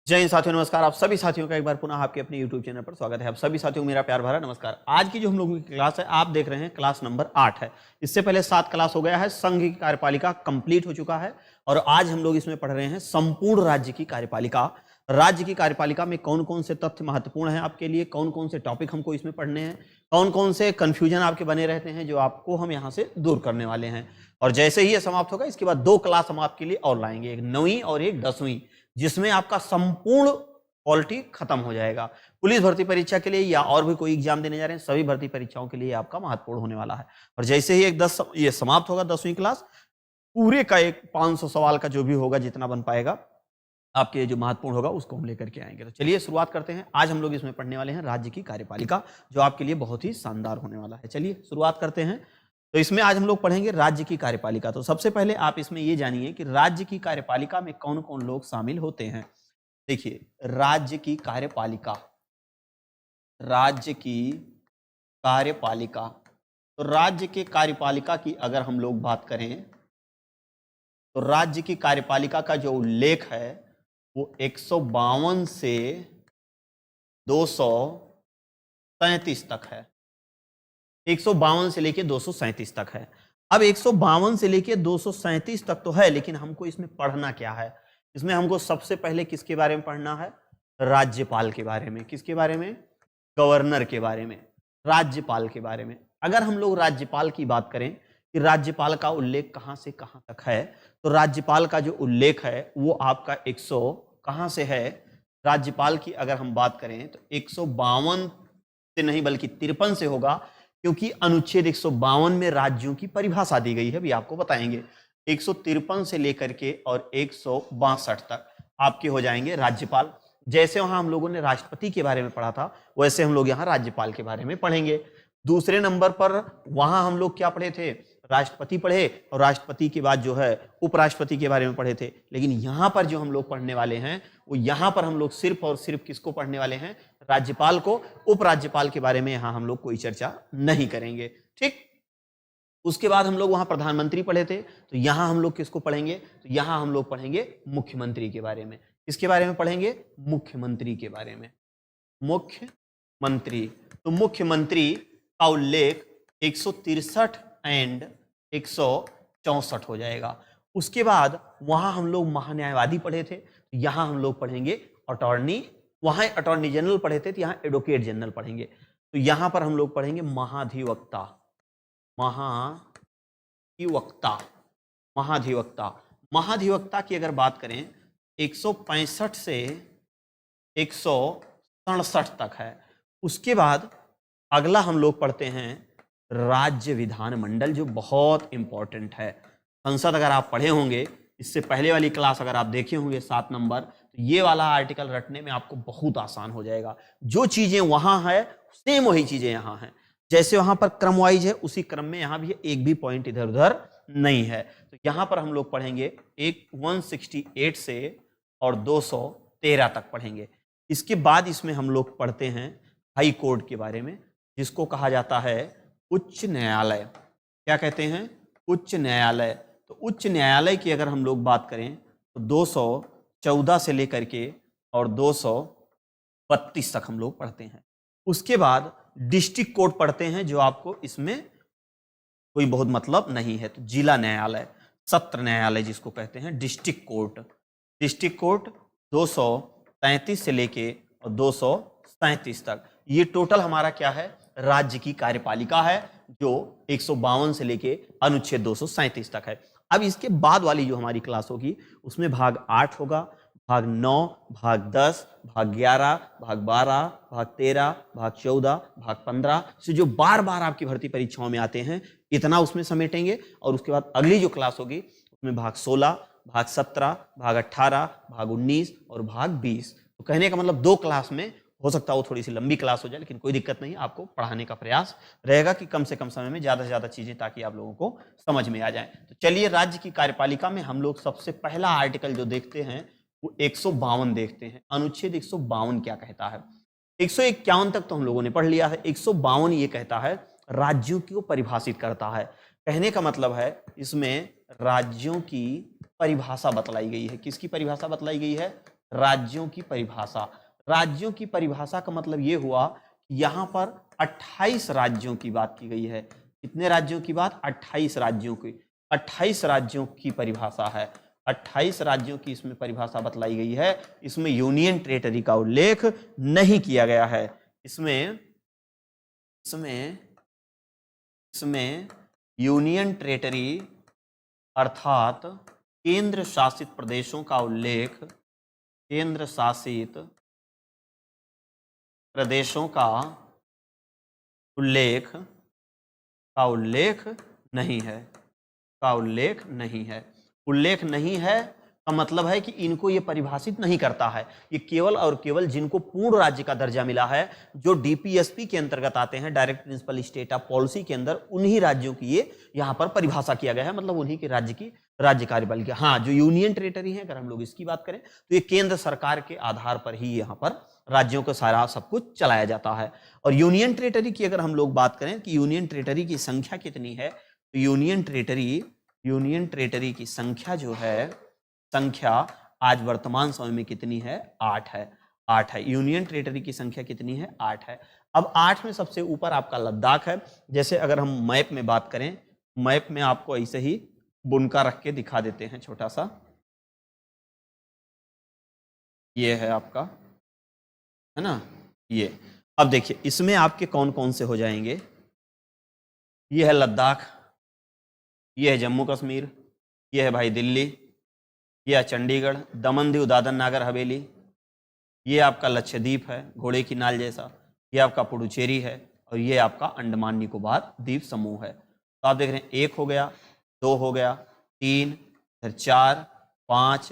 जय हिंद साथियों, नमस्कार। आप सभी साथियों का एक बार पुनः आपके अपने YouTube चैनल पर स्वागत है। आप सभी साथियों को मेरा प्यार भरा नमस्कार। आज की जो हम लोगों की क्लास है, आप देख रहे हैं क्लास नंबर 8 है। इससे पहले 7 क्लास हो गया है, संघ की कार्यपालिका कंप्लीट हो चुका है और आज हम लोग इसमें पढ़ रहे हैं संपूर्ण राज्य की कार्यपालिका। राज्य की कार्यपालिका में कौन कौन से तथ्य महत्वपूर्ण है आपके लिए, कौन कौन से टॉपिक हमको इसमें पढ़ने हैं, कौन कौन से कंफ्यूजन आपके बने रहते हैं जो आपको हम यहाँ से दूर करने वाले हैं। और जैसे ही ये समाप्त होगा, इसके बाद 2 क्लास हम आपके लिए और लाएंगे, एक 9वीं और एक 10वीं, जिसमें आपका संपूर्ण क्वालिटी खत्म हो जाएगा। पुलिस भर्ती परीक्षा के लिए या और भी कोई एग्जाम देने जा रहे हैं, सभी भर्ती परीक्षाओं के लिए आपका महत्वपूर्ण होने वाला है। और जैसे ही ये समाप्त होगा 10वीं क्लास, पूरे का एक 500 सवाल का जो भी होगा, जितना बन पाएगा आपके जो महत्वपूर्ण होगा उसको हम लेकर के आएंगे। तो चलिए शुरुआत करते हैं। आज हम लोग इसमें पढ़ने वाले हैं राज्य की कार्यपालिका, जो आपके लिए बहुत ही शानदार होने वाला है। चलिए शुरुआत करते हैं। तो इसमें आज हम लोग पढ़ेंगे राज्य की कार्यपालिका। तो सबसे पहले आप इसमें ये जानिए कि राज्य की कार्यपालिका में कौन कौन लोग शामिल होते हैं। देखिए, राज्य की कार्यपालिका, राज्य की कार्यपालिका, तो राज्य के कार्यपालिका की अगर हम लोग बात करें तो राज्य की कार्यपालिका का जो उल्लेख है वो 152 से 237 तक है। 152 से लेके 237 तक है। अब 152 से लेके 237 तक तो है, लेकिन हमको इसमें पढ़ना क्या है? इसमें हमको सबसे पहले किसके बारे में पढ़ना है? राज्यपाल के बारे में। किसके बारे में? गवर्नर के बारे में, राज्यपाल के बारे में। अगर हम लोग राज्यपाल की बात करें कि राज्यपाल का उल्लेख कहां से कहां तक है, तो राज्यपाल का जो उल्लेख है वो आपका 100 कहां से है? राज्यपाल की अगर हम बात करें तो 152 से नहीं बल्कि 53 से होगा, क्योंकि अनुच्छेद 152 में राज्यों की परिभाषा दी गई है, भी आपको बताएंगे। 153 से लेकर के और 162 तक आपके हो जाएंगे राज्यपाल। जैसे वहां हम लोगों ने राष्ट्रपति के बारे में पढ़ा था, वैसे हम लोग यहाँ राज्यपाल के बारे में पढ़ेंगे। दूसरे नंबर पर वहां हम लोग क्या पढ़े थे? राष्ट्रपति पढ़े, और राष्ट्रपति के बाद जो है उपराष्ट्रपति के बारे में पढ़े थे। लेकिन यहाँ पर जो हम लोग पढ़ने वाले हैं वो यहाँ पर हम लोग सिर्फ और सिर्फ किसको पढ़ने वाले हैं? राज्यपाल को। उपराज्यपाल के बारे में यहाँ हम लोग कोई चर्चा नहीं करेंगे, ठीक। उसके बाद हम लोग वहां प्रधानमंत्री पढ़े थे, तो यहां हम लोग किसको पढ़ेंगे? तो यहां हम लोग पढ़ेंगे मुख्यमंत्री के बारे में। किसके बारे में पढ़ेंगे? मुख्यमंत्री के बारे में। मुख्यमंत्री, तो मुख्यमंत्री का उल्लेख 163 एंड 164 हो जाएगा। उसके बाद वहां हम लोग महान्यायवादी पढ़े थे, तो यहां हम लोग पढ़ेंगे अटॉर्नी। वहां अटॉर्नी जनरल पढ़े थे, तो यहां एडवोकेट जनरल पढ़ेंगे। तो यहां पर हम लोग पढ़ेंगे महाधिवक्ता। महाधिवक्ता, महाधिवक्ता, महाधिवक्ता की अगर बात करें 165 से 167 तक है। उसके बाद अगला हम लोग पढ़ते हैं राज्य विधानमंडल, जो बहुत इंपॉर्टेंट है। संसद अगर आप पढ़े होंगे, इससे पहले वाली क्लास अगर आप देखे होंगे 7 नंबर, तो ये वाला आर्टिकल रटने में आपको बहुत आसान हो जाएगा। जो चीजें वहां है सेम वही चीजें यहां हैं। जैसे वहां पर क्रम वाइज है, उसी क्रम में यहां भी एक भी पॉइंट इधर उधर नहीं है। तो यहां पर हम लोग पढ़ेंगे 168 से और 213 तक पढ़ेंगे। इसके बाद इसमें हम लोग पढ़ते हैं हाई कोर्ट के बारे में, जिसको कहा जाता है उच्च न्यायालय। क्या कहते हैं? उच्च न्यायालय। तो उच्च न्यायालय की अगर हम लोग बात करें तो 214 से लेकर के और 232 तक हम लोग पढ़ते हैं। उसके बाद डिस्ट्रिक्ट कोर्ट पढ़ते हैं, जो आपको इसमें कोई बहुत मतलब नहीं है। तो जिला न्यायालय, सत्र न्यायालय जिसको कहते हैं, डिस्ट्रिक्ट कोर्ट। डिस्ट्रिक्ट कोर्ट 233 से लेके और 237 तक। ये टोटल हमारा क्या है? राज्य की कार्यपालिका है, जो 152 से लेके अनुच्छेद 237 तक है। अब इसके बाद वाली जो हमारी क्लास होगी उसमें भाग 8 होगा, भाग 9, भाग 10, भाग 11, भाग 12, भाग 13, भाग 14, भाग 15 से जो बार बार आपकी भर्ती परीक्षाओं में आते हैं, इतना उसमें समेटेंगे। और उसके बाद अगली जो क्लास होगी उसमें भाग 16, भाग 17, भाग 18, भाग 19 और भाग 20। तो कहने का मतलब 2 क्लास में हो सकता है वो थोड़ी सी लंबी क्लास हो जाए, लेकिन कोई दिक्कत नहीं। आपको पढ़ाने का प्रयास रहेगा कि कम से कम समय में ज्यादा से ज्यादा चीजें, ताकि आप लोगों को समझ में आ जाए। तो चलिए, राज्य की कार्यपालिका में हम लोग सबसे पहला आर्टिकल जो देखते हैं वो 152 देखते हैं। अनुच्छेद 152 क्या कहता है? 151 तक तो हम लोगों ने पढ़ लिया है। 152 ये कहता है, राज्यों को परिभाषित करता है। कहने का मतलब है इसमें राज्यों की परिभाषा बतलाई गई है। किसकी परिभाषा बतलाई गई है? राज्यों की परिभाषा। राज्यों की परिभाषा का मतलब ये हुआ कि यहाँ पर 28 राज्यों की बात की गई है। कितने राज्यों की बात? 28 राज्यों की। 28 राज्यों की परिभाषा है। 28 राज्यों की इसमें परिभाषा बतलाई गई है। इसमें यूनियन टेरिटरी का उल्लेख नहीं किया गया है। इसमें इसमें इसमें यूनियन टेरिटरी अर्थात केंद्र शासित प्रदेशों का उल्लेख, केंद्र शासित प्रदेशों का उल्लेख नहीं है, का उल्लेख नहीं है। उल्लेख नहीं है का मतलब है कि इनको ये परिभाषित नहीं करता है। ये केवल और केवल जिनको पूर्ण राज्य का दर्जा मिला है, जो डीपीएसपी के अंतर्गत आते हैं, direct principle state of policy के अंदर, उन्हीं राज्यों की ये यहाँ पर परिभाषा किया गया है। मतलब उन्हीं के राज्य की राज्य कार्यपालिका। हाँ, जो यूनियन टेरिटरी है, अगर हम लोग इसकी बात करें तो ये केंद्र सरकार के आधार पर ही यहाँ पर राज्यों को सारा सब कुछ चलाया जाता है। और यूनियन टेरिटरी की अगर हम लोग बात करें कि यूनियन टेरिटरी की संख्या कितनी है, तो यूनियन टेरिटरी की संख्या जो है, संख्या आज वर्तमान समय में कितनी है? 8 है। 8 है। यूनियन टेरिटरी की संख्या कितनी है? 8 है। अब 8 में सबसे ऊपर आपका लद्दाख है। जैसे अगर हम मैप में बात करें, मैप में आपको ऐसे ही बुनका रख के दिखा देते हैं छोटा सा। ये है आपका, है ना, ये। अब देखिए इसमें आपके कौन कौन से हो जाएंगे। ये है लद्दाख, ये है जम्मू कश्मीर, ये है भाई दिल्ली, ये है चंडीगढ़, दमन दीव दादर नागर हवेली, ये आपका लक्षद्वीप है घोड़े की नाल जैसा, ये आपका पुडुचेरी है, और ये आपका अंडमान निकोबार द्वीप समूह है। तो आप देख रहे हैं 1 हो गया, 2 हो गया, 3, फिर 4, 5,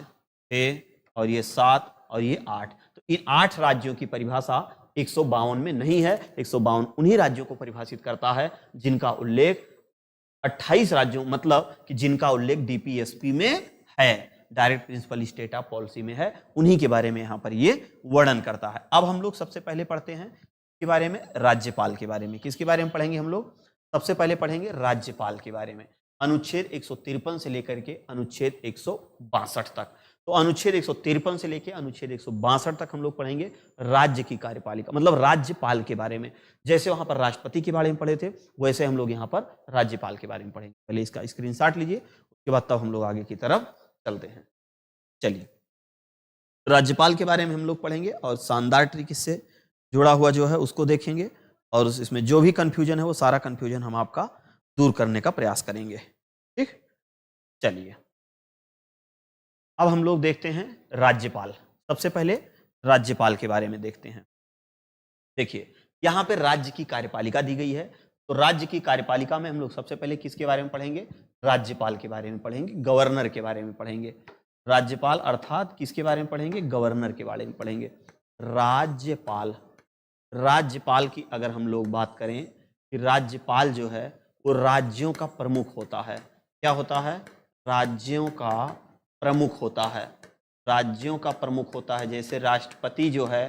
6 और ये 7 और ये 8। तो इन 8 राज्यों की परिभाषा 152 में नहीं है। 152 उन्हीं राज्यों को परिभाषित करता है जिनका उल्लेख 28 राज्यों, मतलब कि जिनका उल्लेख डीपीएसपी में है, direct principle state of policy में है, उन्हीं के बारे में यहाँ पर ये वर्णन करता है। अब हम लोग सबसे पहले पढ़ते हैं के बारे में, राज्यपाल के बारे में। किसके बारे में पढ़ेंगे हम लोग? सबसे पहले पढ़ेंगे राज्यपाल के बारे में। अनुच्छेद 153 से लेकर के अनुच्छेद 162 तक। तो अनुच्छेद 153 से लेकर अनुच्छेद 162 तक हम लोग पढ़ेंगे राज्य की कार्यपालिका, मतलब राज्यपाल के बारे में। जैसे वहां पर राष्ट्रपति के बारे में पढ़े थे, वैसे हम लोग यहाँ पर राज्यपाल के बारे में पढ़ेंगे। पहले इसका स्क्रीनशॉट लीजिए, उसके बाद तब हम लोग आगे की तरफ चलते हैं। चलिए, राज्यपाल के बारे में हम लोग पढ़ेंगे और शानदार तरीके से जुड़ा हुआ जो है उसको देखेंगे, और इसमें जो भी कंफ्यूजन है वो सारा कंफ्यूजन हम आपका दूर करने का प्रयास करेंगे। ठीक, चलिए अब हम लोग देखते हैं राज्यपाल। सबसे पहले राज्यपाल के बारे में देखते हैं। देखिए यहाँ पे राज्य की कार्यपालिका दी गई है, तो राज्य की कार्यपालिका में हम लोग सबसे पहले किसके बारे में पढ़ेंगे? राज्यपाल के बारे में पढ़ेंगे, गवर्नर के बारे में पढ़ेंगे। राज्यपाल अर्थात किसके बारे में पढ़ेंगे? गवर्नर के बारे में पढ़ेंगे। राज्यपाल, राज्यपाल की अगर हम लोग बात करें कि राज्यपाल जो है वो राज्यों का प्रमुख होता है। क्या होता है? राज्यों का प्रमुख होता है। राज्यों का प्रमुख होता है। जैसे राष्ट्रपति जो है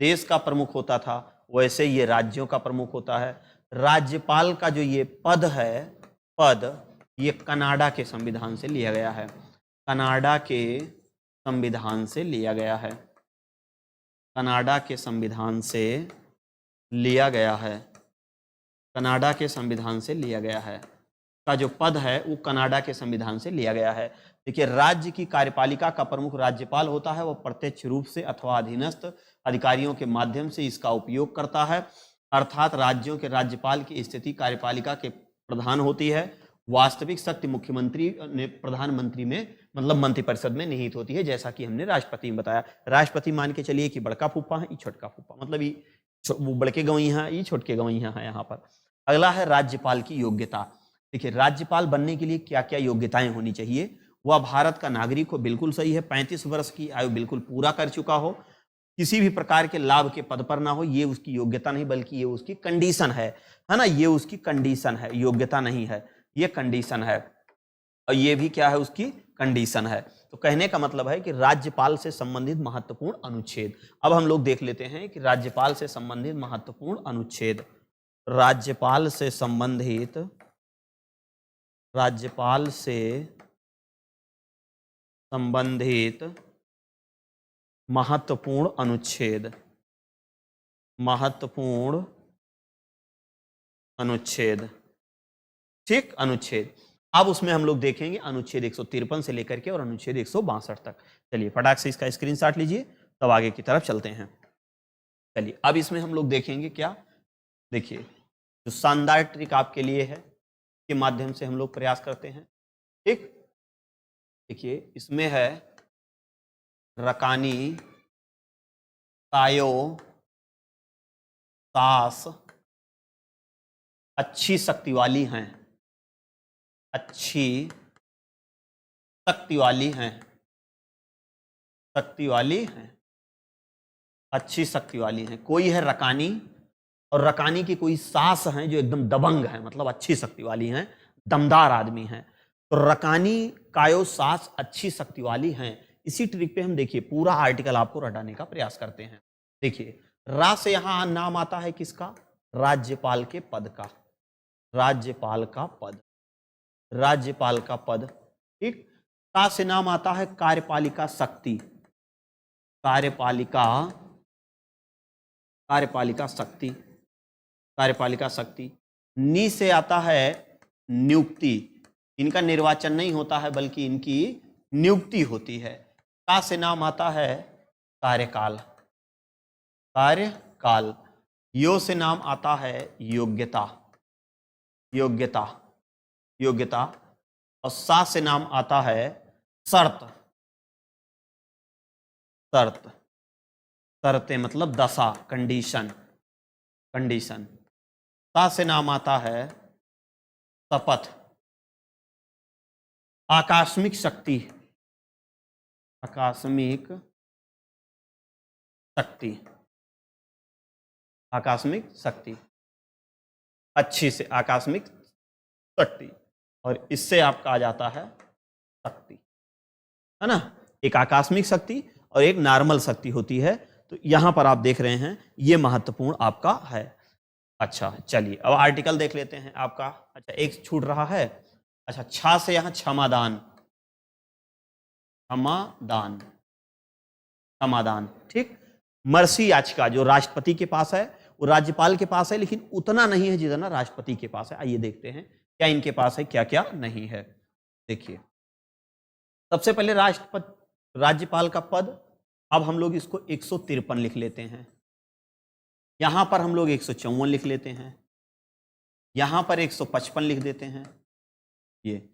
देश का प्रमुख होता था, वैसे ये राज्यों का प्रमुख होता है। राज्यपाल का जो ये पद है, पद ये कनाडा के संविधान से लिया गया है। कनाडा के संविधान से लिया गया है। कनाडा के संविधान से लिया गया है। कनाडा के संविधान से लिया गया है। का जो पद है वो कनाडा के संविधान से लिया गया है। देखिए, राज्य की कार्यपालिका का प्रमुख राज्यपाल होता है। वो प्रत्यक्ष रूप से अथवा अधीनस्थ अधिकारियों के माध्यम से इसका उपयोग करता है। अर्थात राज्यों के राज्यपाल की स्थिति कार्यपालिका के प्रधान होती है। वास्तविक शक्ति मुख्यमंत्री ने प्रधानमंत्री में, मतलब मंत्रिपरिषद में निहित होती है, जैसा कि हमने राष्ट्रपति में बताया। राष्ट्रपति मान के चलिए कि बड़का फूफा है, ये छोटका फूफा, मतलब ये वो बड़के गवैया है, ये छोटके गवैया है यहाँ पर। अगला है राज्यपाल की योग्यता। देखिए, राज्यपाल बनने के लिए क्या क्या योग्यताएं होनी चाहिए? वह भारत का नागरिक हो, बिल्कुल सही है। 35 वर्ष की आयु बिल्कुल पूरा कर चुका हो, किसी भी प्रकार के लाभ के पद पर ना हो, ये उसकी योग्यता नहीं बल्कि ये उसकी कंडीशन है ना, ये उसकी कंडीशन है, योग्यता नहीं है, ये कंडीशन है। और ये भी क्या है? उसकी कंडीशन है। तो कहने का मतलब है कि राज्यपाल से संबंधित महत्वपूर्ण अनुच्छेद। अब हम लोग देख लेते हैं कि राज्यपाल से संबंधित महत्वपूर्ण अनुच्छेद। राज्यपाल से संबंधित, राज्यपाल से संबंधित महत्वपूर्ण अनुच्छेद, महत्वपूर्ण अनुच्छेद, ठीक, अनुच्छेद। अब उसमें हम लोग देखेंगे अनुच्छेद 153 से लेकर के और अनुच्छेद 162 तक। चलिए फटाक से इसका स्क्रीनशॉट लीजिए, तब आगे की तरफ चलते हैं। चलिए अब इसमें हम लोग देखेंगे क्या, देखिए जो शानदार ट्रिक आपके लिए है के माध्यम से हम लोग प्रयास करते हैं, ठीक। देखिए इसमें है रकानी, कायो, सास अच्छी शक्ति वाली हैं, अच्छी शक्ति वाली हैं, शक्ति वाली हैं, अच्छी शक्ति वाली हैं। कोई है रकानी और रकानी की कोई सास हैं जो एकदम दबंग है, मतलब अच्छी शक्ति वाली हैं, दमदार आदमी हैं। तो रकानी, कायो, सास अच्छी शक्ति वाली हैं। इसी ट्रिक पे हम देखिए पूरा आर्टिकल आपको रटाने का प्रयास करते हैं। देखिए रा से यहां नाम आता है किसका, राज्यपाल के पद का, राज्यपाल का पद, राज्यपाल का पद, ठीक। का से नाम आता है कार्यपालिका शक्ति, कार्यपालिका, कार्यपालिका शक्ति, कार्यपालिका शक्ति। नी से आता है नियुक्ति, इनका निर्वाचन नहीं होता है बल्कि इनकी नियुक्ति होती है। का से नाम आता है कार्यकाल, कार्यकाल। यो से नाम आता है योग्यता, योग्यता, योग्यता। और सा से नाम आता है शर्त, शर्त, शर्तें मतलब दशा, कंडीशन, कंडीशन। सा से नाम आता है शपथ, आकस्मिक शक्ति, आकस्मिक शक्ति, आकस्मिक शक्ति, अच्छी से आकस्मिक शक्ति। और इससे आपका आ जाता है शक्ति, है ना। एक आकस्मिक शक्ति और एक नॉर्मल शक्ति होती है। तो यहां पर आप देख रहे हैं ये महत्वपूर्ण आपका है। अच्छा चलिए अब आर्टिकल देख लेते हैं आपका। अच्छा एक छूट रहा है, अच्छा छा से यहां क्षमादान, क्षमादान, क्षमादान, ठीक। मर्सी याचिका जो राष्ट्रपति के पास है वो राज्यपाल के पास है, लेकिन उतना नहीं है जितना राष्ट्रपति के पास है। आइए देखते हैं क्या इनके पास है, क्या क्या नहीं है। देखिए सबसे पहले राष्ट्रपति, राज्यपाल का पद, अब हम लोग इसको 153 लिख लेते हैं। यहां पर हम लोग 154 लिख लेते हैं, यहां पर 155 लिख देते हैं, ये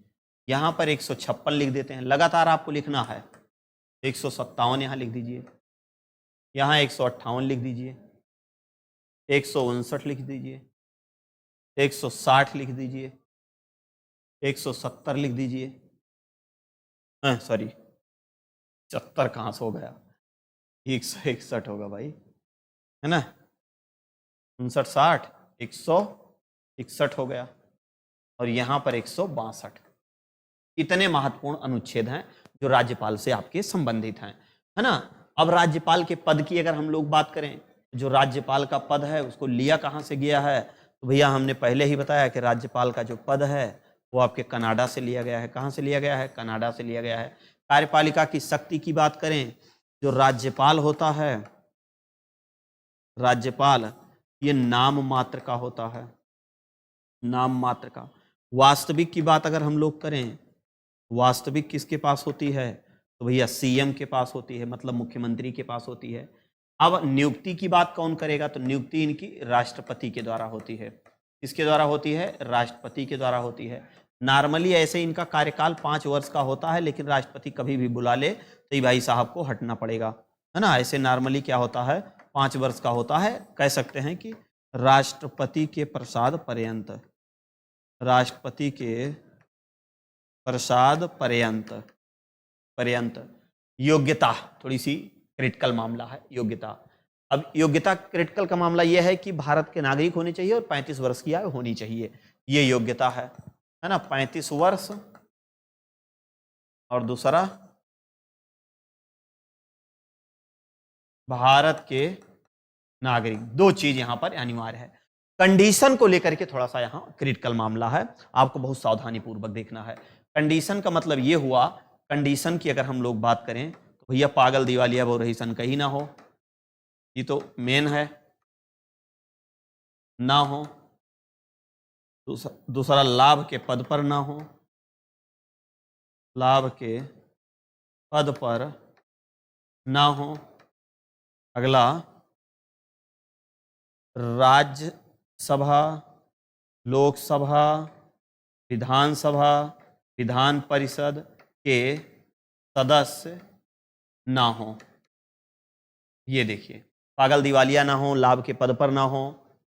यहां पर 156 लिख देते हैं। लगातार आपको लिखना है। 157 यहां लिख दीजिए, यहां 158 लिख दीजिए, 159 लिख दीजिए, 160 लिख दीजिए, 170 लिख दीजिए, सॉरी 70 कहाँ से हो गया, 161 होगा भाई, है ना। 59, 60, 161 हो गया। और यहाँ पर 162। इतने महत्वपूर्ण अनुच्छेद हैं जो राज्यपाल से आपके संबंधित हैं, है ना। अब राज्यपाल के पद की अगर हम लोग बात करें, जो राज्यपाल का पद है उसको लिया कहाँ से गया है, तो भैया हमने पहले ही बताया कि राज्यपाल का जो पद है वो आपके कनाडा से लिया गया है। कहाँ से लिया गया है, कनाडा से लिया गया है। कार्यपालिका की शक्ति की बात करें, जो राज्यपाल होता है, राज्यपाल ये नाम मात्र का होता है, नाम मात्र का। वास्तविक की बात अगर हम लोग करें, वास्तविक किसके पास होती है, तो भैया सीएम के पास होती है, मतलब मुख्यमंत्री के पास होती है। अब नियुक्ति की बात कौन करेगा, तो नियुक्ति इनकी राष्ट्रपति के द्वारा होती है। किसके द्वारा होती है, राष्ट्रपति के द्वारा होती है। नॉर्मली ऐसे इनका कार्यकाल 5 वर्ष का होता है, लेकिन राष्ट्रपति कभी भी बुला ले तो ये भाई साहब को हटना पड़ेगा, है ना। ऐसे नॉर्मली क्या होता है, 5 वर्ष का होता है। कह सकते हैं कि राष्ट्रपति के प्रसाद पर्यंत, राष्ट्रपति के प्रसाद पर्यंत, पर्यंत। योग्यता थोड़ी सी क्रिटिकल मामला है, योग्यता। अब योग्यता क्रिटिकल का मामला यह है कि भारत के नागरिक होने चाहिए और 35 वर्ष की आयु होनी चाहिए, ये योग्यता है ना। 35 वर्ष और दूसरा भारत के नागरिक, 2 चीज यहां पर अनिवार्य है। कंडीशन को लेकर के थोड़ा सा यहां क्रिटिकल मामला है, आपको बहुत सावधानी पूर्वक देखना है। कंडीशन का मतलब ये हुआ, कंडीशन की अगर हम लोग बात करें तो भैया पागल दिवालिया वो रही सन कहीं ना हो, ये तो मेन है, ना हो। दूसरा लाभ के पद पर ना हो, लाभ के पद पर ना हो। अगला राज्यसभा, लोकसभा, विधानसभा, विधान परिषद के सदस्य ना हो। ये देखिए, पागल दिवालिया ना हो, लाभ के पद पर ना हो।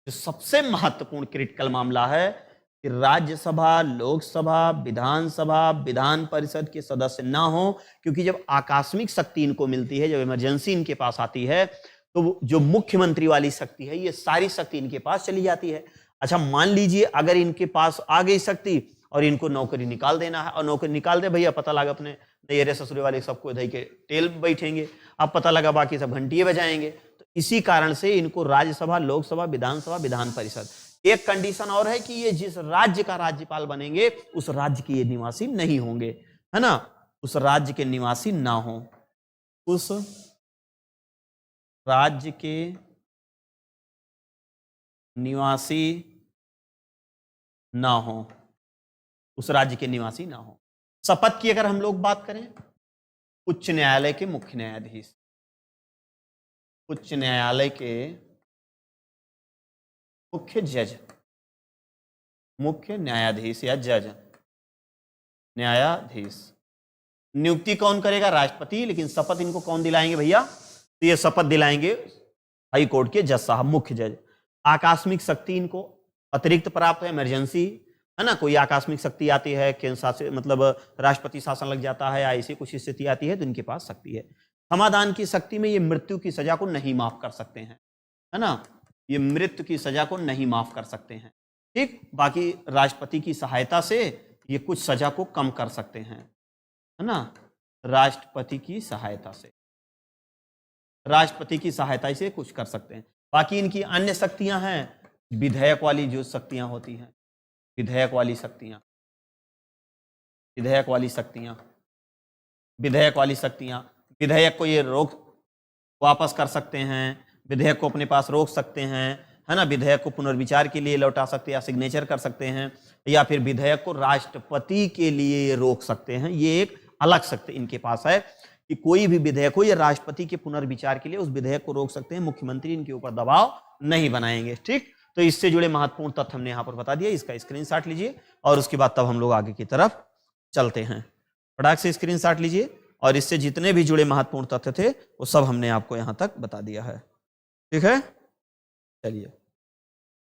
जो सबसे महत्वपूर्ण क्रिटिकल मामला है कि राज्यसभा, लोकसभा, विधानसभा, विधान परिषद के सदस्य ना हो, क्योंकि जब आकस्मिक शक्ति इनको मिलती है, जब इमरजेंसी इनके पास आती है, तो जो मुख्यमंत्री वाली शक्ति है, ये सारी शक्ति इनके पास चली जाती है। अच्छा, मान लीजिए अगर इनके पास आ गई शक्ति और इनको नौकरी निकाल देना है, और नौकरी निकाल दे भैया, पता लगा अपने नैरे ससुरे वाले सबको इधर के टेल बैठेंगे, अब पता लगा बाकी सब घंटिए बजाएंगे। तो इसी कारण से इनको राज्यसभा, लोकसभा, विधानसभा, विधान परिषद। एक कंडीशन और है कि ये जिस राज्य का राज्यपाल बनेंगे उस राज्य के ये निवासी नहीं होंगे, है ना, उस राज्य के निवासी ना हो, उस राज्य के निवासी ना हो, उस राज्य के निवासी ना हो। शपथ की अगर हम लोग बात करें, उच्च न्यायालय के मुख्य न्यायाधीश, उच्च न्यायालय के मुख्य जज, मुख्य न्यायाधीश या जज, न्यायाधीश, नियुक्ति कौन करेगा? राष्ट्रपति। लेकिन शपथ इनको कौन दिलाएंगे भैया? तो ये शपथ दिलाएंगे हाई कोर्ट के जज साहब, मुख्य जज। आकस्मिक शक्ति इनको अतिरिक्त प्राप्त है, इमरजेंसी, है ना, कोई आकस्मिक शक्ति आती है, केंद्र शासन मतलब राष्ट्रपति शासन लग जाता है, या ऐसी कुछ स्थिति आती है तो इनके पास शक्ति है। क्षमादान की शक्ति में ये मृत्यु की सजा को नहीं माफ कर सकते हैं, है ना, ये मृत्यु की सजा को नहीं माफ कर सकते हैं, ठीक। बाकी राष्ट्रपति की सहायता से ये कुछ सजा को कम कर सकते हैं, है ना, राष्ट्रपति की सहायता से, राष्ट्रपति की सहायता से कुछ कर सकते हैं। बाकी इनकी अन्य शक्तियां हैं, विधेयक वाली जो शक्तियां होती हैं, विधेयक वाली शक्तियां, विधेयक वाली शक्तियां, विधेयक वाली शक्तियां, विधेयक को ये रोक वापस कर सकते हैं, विधेयक को अपने पास रोक सकते हैं, है ना, विधेयक को पुनर्विचार के लिए लौटा सकते हैं, या सिग्नेचर कर सकते हैं, या फिर विधेयक को राष्ट्रपति के लिए रोक सकते हैं। ये एक अलग शक्ति इनके पास है कि कोई भी विधेयक हो, ये राष्ट्रपति के पुनर्विचार के लिए उस विधेयक को रोक सकते हैं, मुख्यमंत्री इनके ऊपर दबाव नहीं बनाएंगे, ठीक। तो इससे जुड़े महत्वपूर्ण तथ्य हमने यहाँ पर बता दिया, इसका स्क्रीनशॉट लीजिए और उसके बाद तब हम लोग आगे की तरफ चलते हैं। फटाक से स्क्रीनशॉट लीजिए, और इससे जितने भी जुड़े महत्वपूर्ण तथ्य थे वो सब हमने आपको यहाँ तक बता दिया है, ठीक है। चलिए,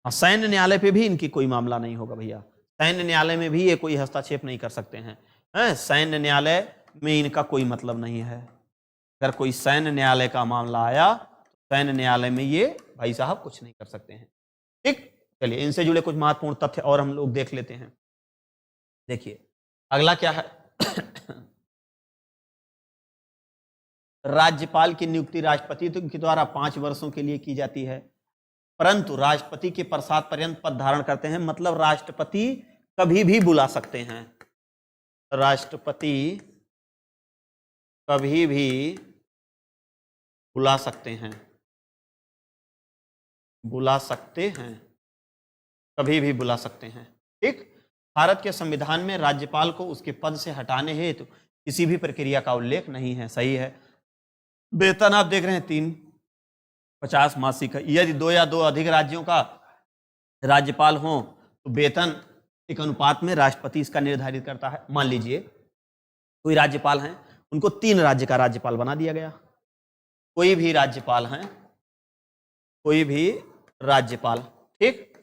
सैन्य न्यायालय पे भी इनकी कोई मामला नहीं होगा भैया, सैन्य न्यायालय में भी ये कोई हस्तक्षेप नहीं कर सकते हैं, सैन्य न्यायालय में इनका कोई मतलब नहीं है। अगर कोई सैन्य न्यायालय का मामला आया तो सैन्य न्यायालय में ये भाई साहब कुछ नहीं कर सकते हैं, ठीक। चलिए, इनसे जुड़े कुछ महत्वपूर्ण तथ्य और हम लोग देख लेते हैं। देखिए अगला क्या है, राज्यपाल की नियुक्ति राष्ट्रपति के द्वारा 5 वर्षों के लिए की जाती है, परंतु राष्ट्रपति के प्रसाद पर्यंत पद धारण करते हैं। मतलब राष्ट्रपति कभी भी बुला सकते हैं, राष्ट्रपति कभी भी बुला सकते हैं, बुला सकते हैं, कभी भी बुला सकते हैं, ठीक। भारत के संविधान में राज्यपाल को उसके पद से हटाने हेतु किसी भी प्रक्रिया का उल्लेख नहीं है, सही है। वेतन आप देख रहे हैं 350 मासिक है। यदि 2 या 2 अधिक राज्यों का राज्यपाल हो तो वेतन एक अनुपात में राष्ट्रपति इसका निर्धारित करता है। मान लीजिए कोई राज्यपाल हैं, उनको 3 राज्य का राज्यपाल बना दिया गया, कोई भी राज्यपाल हैं, कोई भी राज्यपाल, ठीक।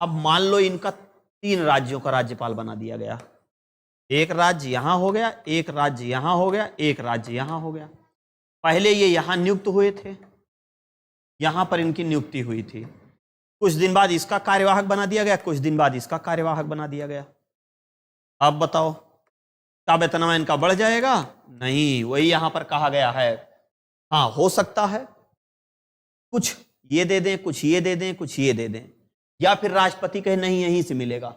अब मान लो इनका 3 राज्यों का राज्यपाल बना दिया गया, एक राज्य यहां हो गया, एक राज्य यहां हो गया, एक राज्य यहां हो गया। पहले ये यहां नियुक्त हुए थे, यहां पर इनकी नियुक्ति हुई थी, कुछ दिन बाद इसका कार्यवाहक बना दिया गया, कुछ दिन बाद इसका कार्यवाहक बना दिया गया। अब बताओ क्या वेतनमान इनका बढ़ जाएगा? नहीं, वही यहां पर कहा गया है। हाँ, हो सकता है कुछ ये दे दें, कुछ ये दे दें, कुछ ये दे दें, या फिर राष्ट्रपति कहे नहीं यहीं से मिलेगा,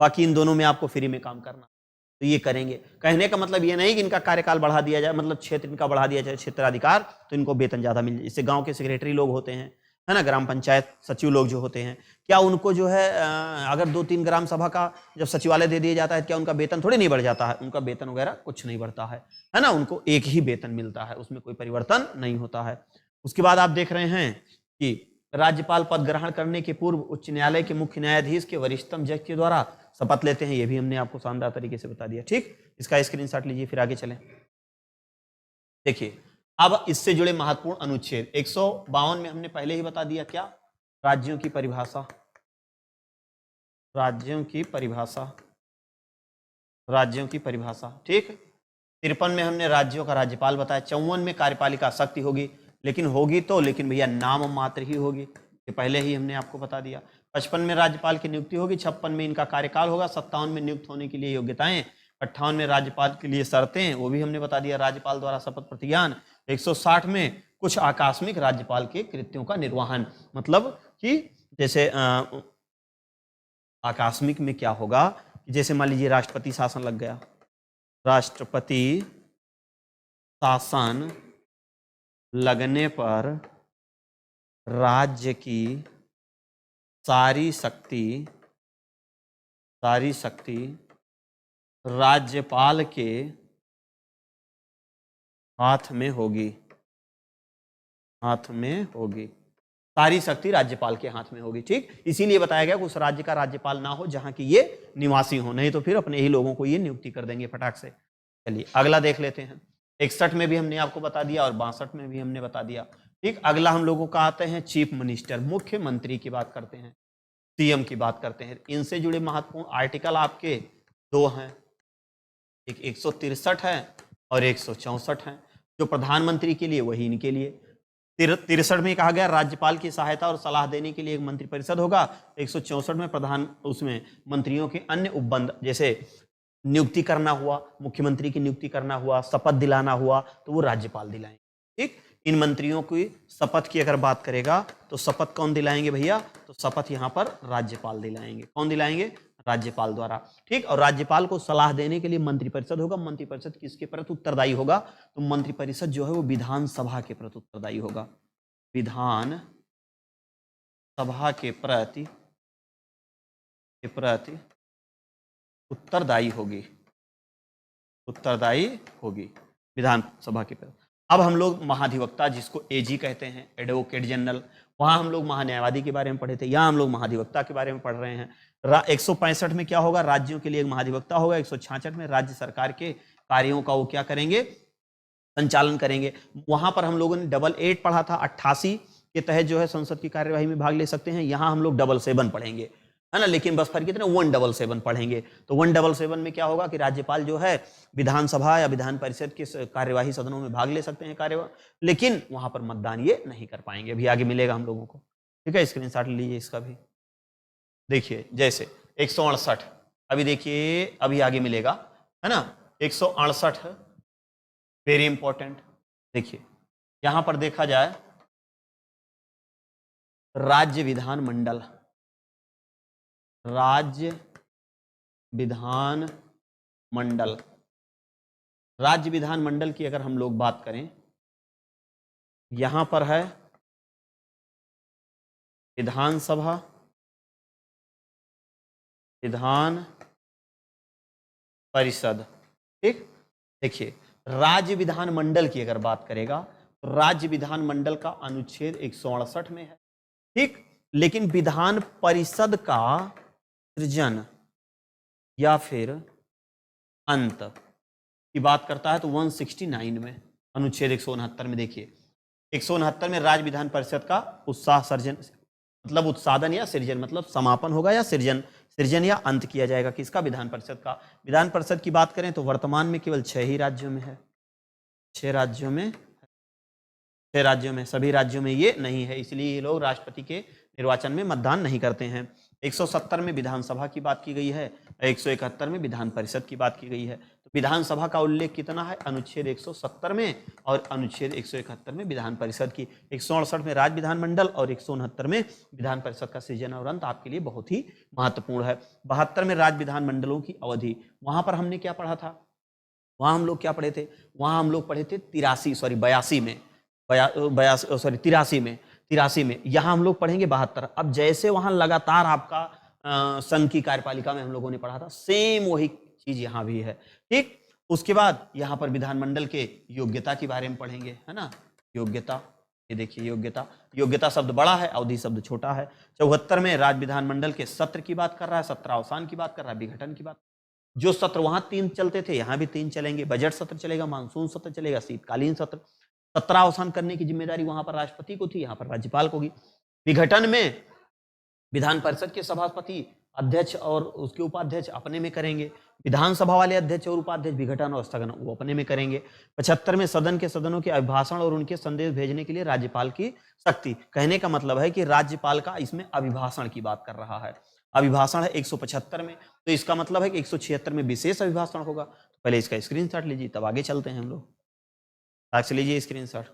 बाकी इन दोनों में आपको फ्री में काम करना। तो ये करेंगे। कहने का मतलब ये नहीं कि इनका कार्यकाल बढ़ा दिया जाए, मतलब क्षेत्र इनका बढ़ा दिया जाए, क्षेत्राधिकार, तो इनको वेतन ज़्यादा मिल जाए। जैसे गांव के सेक्रेटरी लोग होते हैं, है ना, ग्राम पंचायत सचिव लोग जो होते हैं, क्या उनको जो है अगर 2-3 ग्राम सभा का जब सचिवालय दे दिया जाता है, क्या उनका वेतन थोड़ी नहीं बढ़ जाता है? उनका वेतन वगैरह कुछ नहीं बढ़ता है ना, उनको एक ही वेतन मिलता है, उसमें कोई परिवर्तन नहीं होता है। उसके बाद आप देख रहे हैं कि राज्यपाल पद ग्रहण करने के पूर्व उच्च न्यायालय के मुख्य न्यायाधीश के वरिष्ठतम जज के द्वारा शपथ लेते हैं। ये भी हमने आपको शानदार तरीके से बता दिया। ठीक, इसका स्क्रीनशॉट लीजिए, फिर आगे चलें। देखिए, अब इससे जुड़े महत्वपूर्ण अनुच्छेद 152 में हमने पहले ही बता दिया, क्या? राज्यों की परिभाषा, राज्यों की परिभाषा, राज्यों की परिभाषा। ठीक, 53 में हमने राज्यों का राज्यपाल बताया। 54 में कार्यपालिका शक्ति होगी, लेकिन होगी तो, लेकिन भैया नाम मात्र ही होगी, ये पहले ही हमने आपको बता दिया। 55 में राज्यपाल की नियुक्ति होगी, 56 में इनका कार्यकाल होगा, 57 में नियुक्त होने के लिए योग्यताएं, 58 में राज्यपाल के लिए शर्तें, वो भी हमने बता दिया, राज्यपाल द्वारा शपथ प्रतिज्ञान। 160 में कुछ आकस्मिक राज्यपाल के कृत्यों का निर्वहन, मतलब कि जैसे आकस्मिक में क्या होगा, जैसे मान लीजिए राष्ट्रपति शासन लग गया, राष्ट्रपति शासन लगने पर राज्य की सारी शक्ति राज्यपाल के हाथ में होगी, सारी शक्ति राज्यपाल के हाथ में होगी। ठीक, इसीलिए बताया गया कि उस राज्य का राज्यपाल ना हो जहां की ये निवासी हो, नहीं तो फिर अपने ही लोगों को ये नियुक्ति कर देंगे फटाक से। चलिए अगला देख लेते हैं। 61 में भी हमने आपको बता दिया और 62 में भी हमने बता दिया। ठीक, अगला हम लोगों का आते हैं चीफ मिनिस्टर, मुख्यमंत्री की बात करते हैं, सीएम की बात करते हैं। इनसे जुड़े महत्वपूर्ण आर्टिकल आपके दो हैं, एक 163 है और 164 है। जो प्रधानमंत्री के लिए वही इनके लिए। 63 में कहा गया राज्यपाल की सहायता और सलाह देने के लिए एक मंत्रिपरिषद होगा। 164 में उसमें मंत्रियों के अन्य उपबंध, जैसे नियुक्ति करना हुआ, मुख्यमंत्री की नियुक्ति करना हुआ, शपथ दिलाना हुआ, तो वो राज्यपाल दिलाएंगे। ठीक, इन मंत्रियों की शपथ की अगर बात करेगा तो शपथ कौन दिलाएंगे भैया? तो शपथ यहाँ पर राज्यपाल दिलाएंगे। कौन दिलाएंगे? राज्यपाल द्वारा। ठीक, और राज्यपाल को सलाह देने के लिए मंत्रिपरिषद होगा। मंत्रिपरिषद किसके प्रति उत्तरदायी होगा? तो मंत्रिपरिषद जो है वो विधानसभा के प्रति उत्तरदायी होगा, विधान सभा के प्रति उत्तरदायी होगी विधानसभा के प्रति। अब हम लोग महाधिवक्ता, जिसको एजी कहते हैं, एडवोकेट जनरल, वहां हम लोग महान्यायवादी के बारे में पढ़े थे, यहाँ हम लोग महाधिवक्ता के बारे में पढ़ रहे हैं। 165 में क्या होगा? राज्यों के लिए एक महाधिवक्ता होगा। 166 में राज्य सरकार के कार्यों का वो क्या करेंगे? संचालन करेंगे। वहां पर हम लोगों ने 88 पढ़ा था, 88 के तहत जो है संसद की कार्यवाही में भाग ले सकते हैं। यहाँ हम लोग 77 पढ़ेंगे, है ना, लेकिन बस फर्क कितना, 177 पढ़ेंगे। तो 177 में क्या होगा कि राज्यपाल जो है विधानसभा या विधान परिषद के कार्यवाही सदनों में भाग ले सकते हैं कार्यवाही, लेकिन वहां पर मतदान ये नहीं कर पाएंगे। अभी आगे मिलेगा हम लोगों को। ठीक है, स्क्रीनशॉट लीजिए इसका भी। देखिए जैसे 168, अभी देखिए अभी आगे मिलेगा, है ना, 168 वेरी इंपॉर्टेंट। देखिए यहां पर देखा जाए राज्य विधान मंडल, राज्य विधान मंडल की अगर हम लोग बात करें, यहां पर है विधानसभा, विधान परिषद। ठीक, देखिए राज्य विधान मंडल की अगर बात करेगा तो राज्य विधान मंडल का अनुच्छेद 168 में है। ठीक, लेकिन विधान परिषद का सृजन या फिर अंत की बात करता है तो 169 में, अनुच्छेद 169 में। देखिए 169 में राज्य विधान परिषद का उत्साह सर्जन, मतलब उत्सादन या सृजन, मतलब समापन होगा या सृजन या अंत किया जाएगा। किसका? विधान परिषद का। विधान परिषद की बात करें तो वर्तमान में केवल 6 ही राज्यों में है, 6 राज्यों में, सभी राज्यों में ये नहीं है, इसलिए ये लोग राष्ट्रपति के निर्वाचन में मतदान नहीं करते हैं। 170 में विधानसभा की बात की गई है, 171 में विधान परिषद की बात की गई है। तो विधानसभा का उल्लेख कितना है? अनुच्छेद 170 में और अनुच्छेद 171 में विधान परिषद की, 168 में राज्य विधानमंडल और 169 में विधान परिषद का सृजन और अंत आपके लिए बहुत ही महत्वपूर्ण है। 72 में राज्य विधानमंडलों की अवधि, वहां पर हमने क्या पढ़ा था? वहां हम लोग क्या पढ़े थे? वहां हम लोग पढ़े थे 83 में, यहाँ हम लोग पढ़ेंगे 72। अब जैसे वहां लगातार आपका संघ की कार्यपालिका में हम लोगों ने पढ़ा था, सेम वही चीज यहाँ भी है, ठीक। उसके बाद यहाँ पर विधानमंडल के योग्यता के बारे में पढ़ेंगे, है ना, योग्यता। ये देखिए योग्यता, योग्यता शब्द बड़ा है, अवधि शब्द छोटा है। 74 में राज्य विधानमंडल के सत्र की बात कर रहा है, सत्रावसान की बात कर रहा है, विघटन की बात। जो सत्र वहां 3 चलते थे, यहाँ भी 3 चलेंगे। बजट सत्र चलेगा, मानसून सत्र चलेगा, शीतकालीन सत्र। सत्रावसान करने की जिम्मेदारी वहां पर राष्ट्रपति को थी, यहाँ पर राज्यपाल को होगी। विघटन में विधान परिषद के सभापति, अध्यक्ष और उसके उपाध्यक्ष अपने में करेंगे। विधानसभा वाले अध्यक्ष और उपाध्यक्ष विघटन और स्थगन वो अपने में करेंगे। 75 में सदन के सदनों के अभिभाषण और उनके संदेश भेजने के लिए राज्यपाल की शक्ति। कहने का मतलब है कि राज्यपाल का इसमें अभिभाषण की बात कर रहा है। अभिभाषण है 175 में, तो इसका मतलब है कि 176 में विशेष अभिभाषण होगा। तो पहले इसका स्क्रीनशॉट लीजिए, तब आगे चलते हैं हम लोग। आगे लीजिए स्क्रीनशॉट।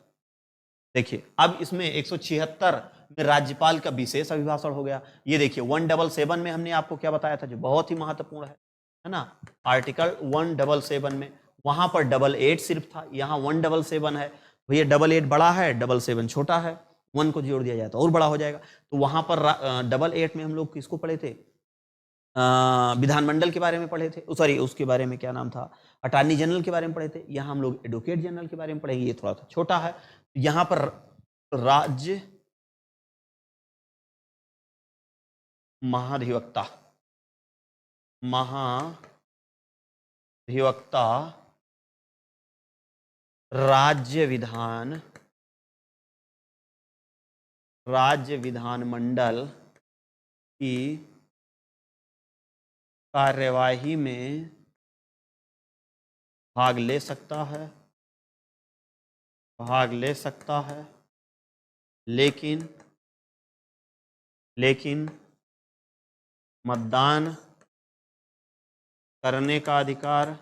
देखिए अब इसमें 176 में राज्यपाल का विशेष अभिभाषण हो गया। ये देखिए 177 में हमने आपको क्या बताया था, जो बहुत ही महत्वपूर्ण है ना, आर्टिकल 177 में वहां पर 88 सिर्फ था, यहाँ 177 है। भैया 88 बड़ा है, 77 छोटा है, 1 को जोड़ दिया जाए तो और बड़ा हो जाएगा। तो वहां पर 88 में हम लोग किसको पढ़े थे? विधानमंडल के बारे में पढ़े थे, सॉरी उसके बारे में क्या नाम था, अटॉर्नी जनरल के बारे में पढ़े थे। यहाँ हम लोग एडवोकेट जनरल के बारे में पढ़ेंगे, ये थोड़ा सा छोटा है। यहाँ पर राज्य महाधिवक्ता राज्य विधानमंडल की कार्यवाही में भाग ले सकता है, लेकिन मतदान करने का अधिकार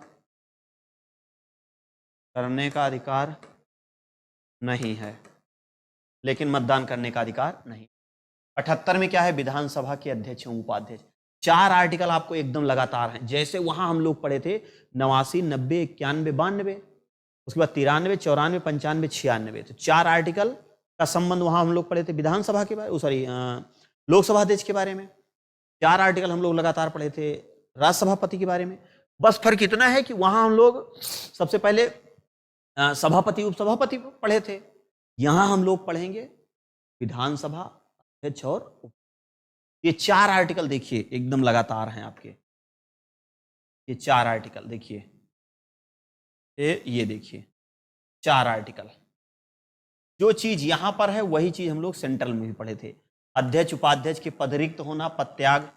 नहीं है। लेकिन मतदान करने का अधिकार नहीं। 78 में क्या है? विधानसभा के अध्यक्ष एवं उपाध्यक्ष। 4 आर्टिकल आपको एकदम लगातार हैं, जैसे वहां हम लोग पढ़े थे 89, 90, 91, 92, उसके बाद 93, 94, 95, 96। तो 4 आर्टिकल का संबंध वहां हम लोग पढ़े थे विधानसभा के बारे, सॉरी लोकसभा अध्यक्ष के बारे में। 4 आर्टिकल हम लोग लगातार पढ़े थे राष्ट्रसभापति के बारे में। बस फर्क इतना है कि वहां हम लोग सबसे पहले सभापति उपसभापति पढ़े थे, यहां हम लोग पढ़ेंगे विधानसभा अध्यक्ष और ये 4 आर्टिकल देखिए एकदम लगातार हैं आपके। ये 4 आर्टिकल देखिए, ये देखिए 4 आर्टिकल। जो चीज यहां पर है वही चीज हम लोग सेंट्रल में भी पढ़े थे। अध्यक्ष उपाध्यक्ष के पद रिक्त होना, पद त्याग,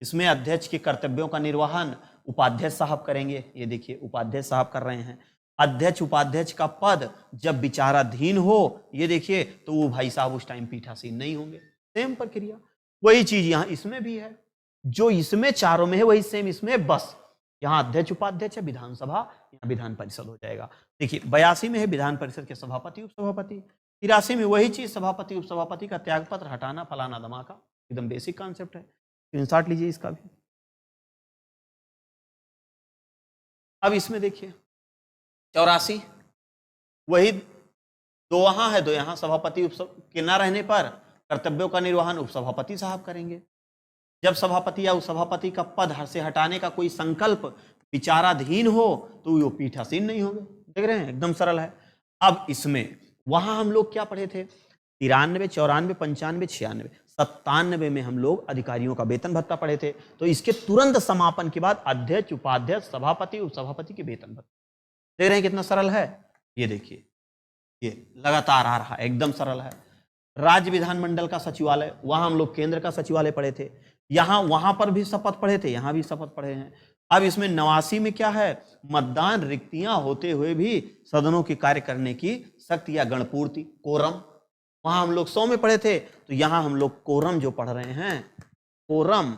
इसमें अध्यक्ष के कर्तव्यों का निर्वहन उपाध्यक्ष साहब करेंगे। ये देखिए उपाध्यक्ष साहब कर रहे हैं। अध्यक्ष उपाध्यक्ष का पद जब विचाराधीन हो, ये देखिए, तो वो भाई साहब उस टाइम पीठासीन नहीं होंगे। सेम प्रक्रिया, वही चीज यहाँ इसमें भी है। जो इसमें चारों में है वही सेम इसमें, बस यहाँ अध्यक्ष उपाध्यक्ष है, विधानसभा, यहाँ विधान परिषद हो जाएगा। देखिए 82 में है विधान परिषद के सभापति उपसभापति। 83 में वही चीज, सभापति उपसभापति का त्यागपत्र हटाना, फलाना धमाका, एकदम बेसिक कॉन्सेप्ट है। स्क्रीनशॉट लीजिए इसका भी। अब इसमें देखिए 84, वही 2 वहां है, 2 यहाँ। सभापति के न रहने पर कर्तव्यों का निर्वहन उपसभापति साहब करेंगे। जब सभापति या उपसभापति का पद से हटाने का कोई संकल्प विचाराधीन हो तो वो पीठासीन नहीं होंगे। देख रहे हैं, एकदम सरल है। अब इसमें वहां हम लोग क्या पढ़े थे? 93, 94, 95, 96, 97 में हम लोग अधिकारियों का वेतन भत्ता पढ़े थे। तो इसके तुरंत समापन के बाद अध्यक्ष उपाध्यक्ष सभापति उपसभापति के वेतन भत्ता। देख रहे हैं कितना सरल है। ये देखिए, ये लगातार आ रहा है, एकदम सरल है। राज्य विधानमंडल का सचिवालय, वहां हम लोग केंद्र का सचिवालय पढ़े थे। यहाँ वहां पर भी शपथ पढ़े थे, यहाँ भी शपथ पढ़े हैं। अब इसमें 89 में क्या है? मतदान रिक्तियां होते हुए भी सदनों के कार्य करने की शक्ति या गणपूर्ति, कोरम। वहां हम लोग 100 में पढ़े थे, तो यहाँ हम लोग कोरम जो पढ़ रहे हैं, कोरम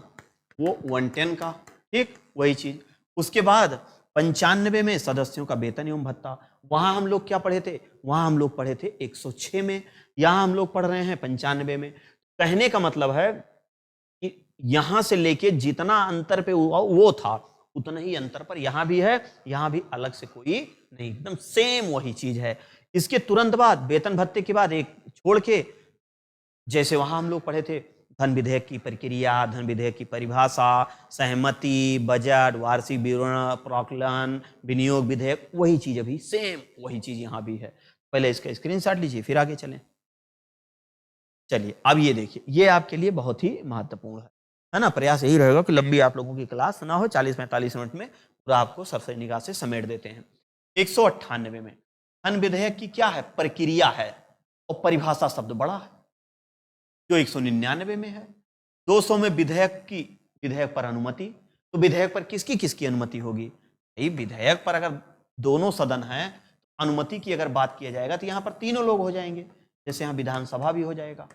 वो 110 का, ठीक वही चीज। उसके बाद 95 में सदस्यों का वेतन एवं भत्ता। वहां हम लोग क्या पढ़े थे? वहां हम लोग पढ़े थे 106 में, यहां हम लोग पढ़ रहे हैं 95 में। कहने का मतलब है कि यहां से लेके जितना अंतर पे वो था उतना ही अंतर पर यहां भी है, यहां भी अलग से कोई नहीं, एकदम सेम वही चीज है। इसके तुरंत बाद वेतन भत्ते के बाद एक छोड़ के, जैसे वहां हम लोग पढ़े थे धन विधेयक की प्रक्रिया, धन विधेयक की परिभाषा, सहमति, बजट, वार्षिक विवरण, प्राक्कलन, विनियोग विधेयक, वही चीज अभी सेम वही चीज यहां भी है। पहले इसका स्क्रीनशॉट लीजिए फिर आगे चलें। चलिए अब ये देखिए, ये आपके लिए बहुत ही महत्वपूर्ण है ना। प्रयास यही रहेगा कि लंबी आप लोगों की क्लास ना हो, 40-45 मिनट में पूरा आपको सरसरी निगाह से समेट देते हैं। 198 में धन विधेयक की क्या है? प्रक्रिया है, और परिभाषा शब्द बड़ा है जो 199 में है। 200 में विधेयक पर अनुमति। तो विधेयक पर किसकी किसकी अनुमति होगी? विधेयक पर अगर दोनों सदन हैं, अनुमति की अगर बात किया जाएगा तो यहां पर तीनों लोग हो जाएंगे। जैसे यहां विधानसभा भी हो जाएगा,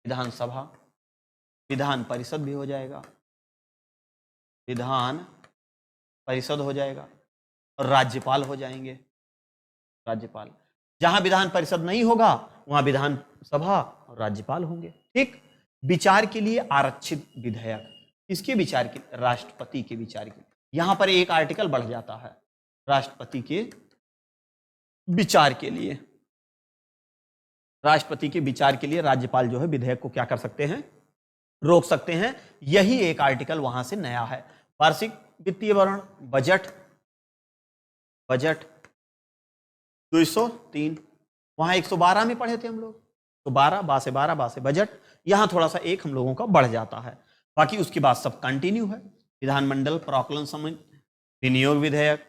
विधानसभा, विधान परिषद भी हो जाएगा, विधान परिषद हो जाएगा, और राज्यपाल हो जाएंगे, राज्यपाल। जहां विधान परिषद नहीं होगा वहां विधानसभा और राज्यपाल होंगे। ठीक। विचार के लिए आरक्षित विधेयक, किसके विचार के? राष्ट्रपति के विचार के। यहां पर एक आर्टिकल बढ़ जाता है, राष्ट्रपति के विचार के लिए। राष्ट्रपति के विचार के लिए राज्यपाल जो है विधेयक को क्या कर सकते हैं? रोक सकते हैं। यही एक आर्टिकल वहां से नया है। वार्षिक वित्तीय विवरण, बजट, बजट 203, वहां 112 में पढ़े थे हम लोग, तो 12 बा से बजट। यहां थोड़ा सा एक हम लोगों का बढ़ जाता है, बाकी उसके बाद सब कंटिन्यू है। विधानमंडल, प्राक्कलन समिति, विनियोग विधेयक,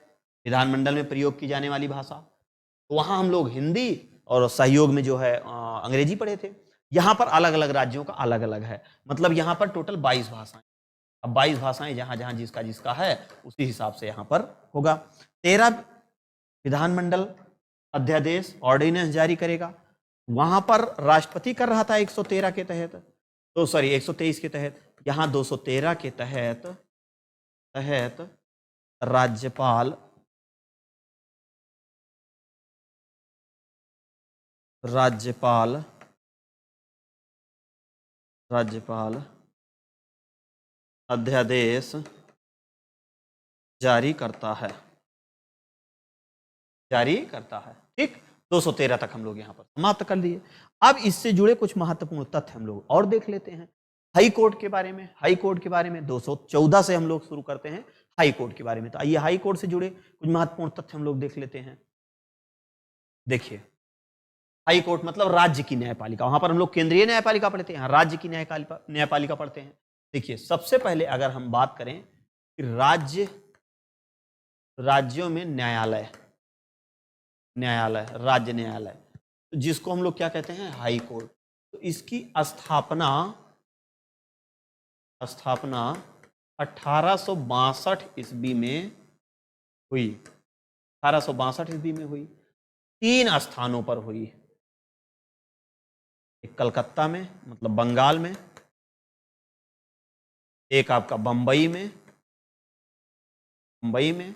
विधानमंडल में प्रयोग की जाने वाली भाषा, तो वहां हम लोग हिंदी और सहयोग में जो है अंग्रेजी पढ़े थे। यहां पर अलग अलग राज्यों का अलग अलग है, मतलब यहां पर टोटल 22 भाषाएं। अब 22 भाषाएं जहां जहां जिसका जिसका है उसी हिसाब से यहां पर होगा। 13 विधानमंडल अध्यादेश ऑर्डिनेंस जारी करेगा। वहां पर राष्ट्रपति कर रहा था 113 के तहत, तो सॉरी 123 के तहत, यहां 213 के तहत राज्यपाल अध्यादेश जारी करता है, ठीक। 213 तक हम लोग यहां पर समाप्त कर लिए। अब इससे जुड़े कुछ महत्वपूर्ण तथ्य हम लोग और देख लेते हैं। हाई कोर्ट के बारे में, 214 से हम लोग शुरू करते हैं हाई कोर्ट के बारे में। तो आइए हाई कोर्ट से जुड़े कुछ महत्वपूर्ण तथ्य हम लोग देख लेते हैं। देखिए, हाई कोर्ट मतलब राज्य की न्यायपालिका। वहां पर हम लोग केंद्रीय न्यायपालिका पढ़ते हैं, यहाँ राज्य की न्यायपालिका पढ़ते हैं। देखिए, सबसे पहले अगर हम बात करें कि राज्यों में न्यायालय, राज्य न्यायालय, तो जिसको हम लोग क्या कहते हैं? High court. तो इसकी स्थापना 1862 ईस्वी में हुई। 1862 ईस्वी में हुई। 3 स्थानों पर हुई। एक कलकत्ता में, मतलब बंगाल में, एक आपका बंबई में,